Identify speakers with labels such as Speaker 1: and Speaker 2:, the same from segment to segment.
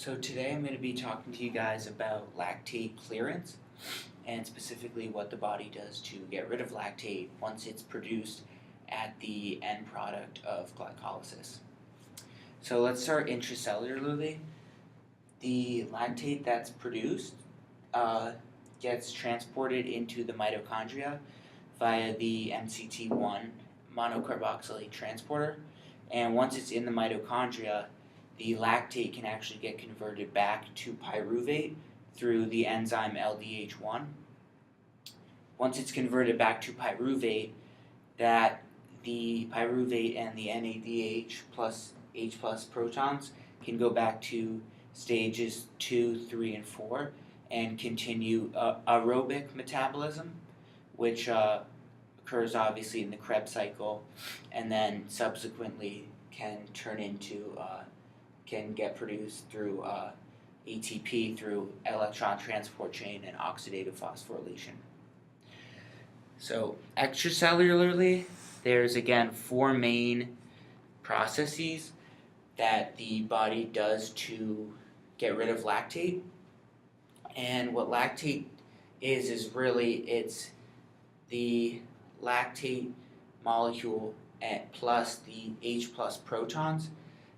Speaker 1: So today I'm going to be talking to you guys about lactate clearance and specifically what the body does to get rid of lactate once it's produced at the end product of glycolysis. So let's start intracellularly. The lactate that's produced gets transported into the mitochondria via the MCT1 monocarboxylate transporter, and once it's in the mitochondria, the lactate can actually get converted back to pyruvate through the enzyme LDH1. Once it's converted back to pyruvate, that the pyruvate and the NADH plus H plus protons can go back to stages 2, 3, and 4 and continue aerobic metabolism, which occurs obviously in the Krebs cycle, and then subsequently can get produced through ATP through electron transport chain and oxidative phosphorylation. So extracellularly, there's again 4 main processes that the body does to get rid of lactate. And what lactate is really it's the lactate molecule plus the H plus protons,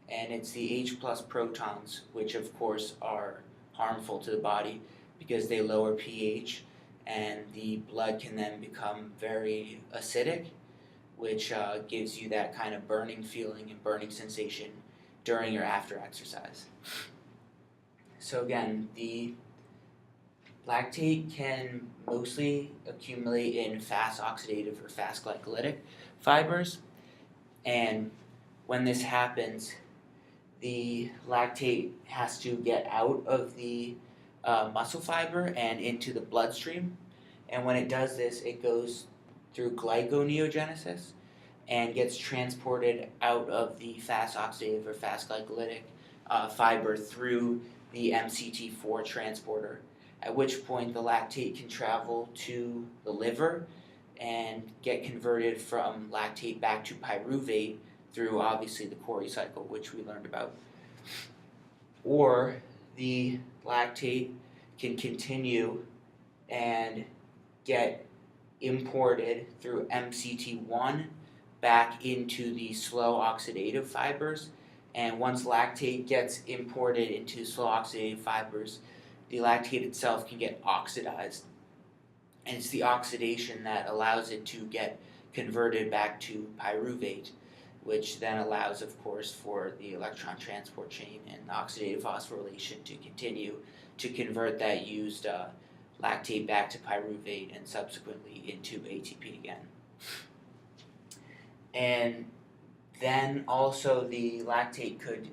Speaker 1: and it's the H plus protons which of course are harmful to the body because they lower pH and the blood can then become very acidic, which gives you that kind of burning feeling and burning sensation during or after exercise. So again, the lactate can mostly accumulate in fast oxidative or fast glycolytic fibers, and when this happens, the lactate has to get out of the muscle fiber and into the bloodstream, and when it does this, it goes through glyconeogenesis and gets transported out of the fast oxidative or fast glycolytic fiber through the MCT4 transporter, at which point the lactate can travel to the liver and get converted from lactate back to pyruvate through obviously the Cori cycle, which we learned about. Or the lactate can continue and get imported through MCT1 back into the slow oxidative fibers, and once lactate gets imported into slow oxidative fibers, the lactate itself can get oxidized, and it's the oxidation that allows it to get converted back to pyruvate, which then allows, of course, for the electron transport chain and the oxidative phosphorylation to continue to convert that used lactate back to pyruvate and subsequently into ATP again. And then also the lactate could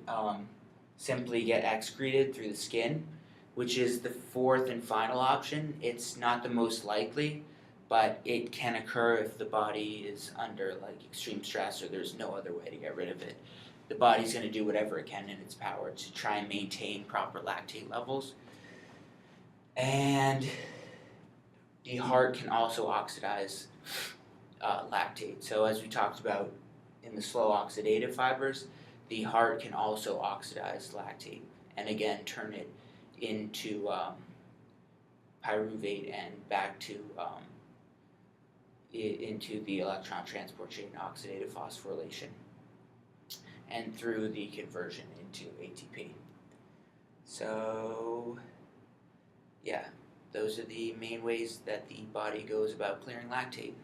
Speaker 1: simply get excreted through the skin, which is the 4th and final option. It's not the most likely, but it can occur if the body is under extreme stress or there's no other way to get rid of it. The body's going to do whatever it can in its power to try and maintain proper lactate levels. And the heart can also oxidize lactate. So as we talked about in the slow oxidative fibers, the heart can also oxidize lactate and again turn it into pyruvate and back to into the electron transport chain oxidative phosphorylation and through the conversion into ATP. So yeah, those are the main ways that the body goes about clearing lactate.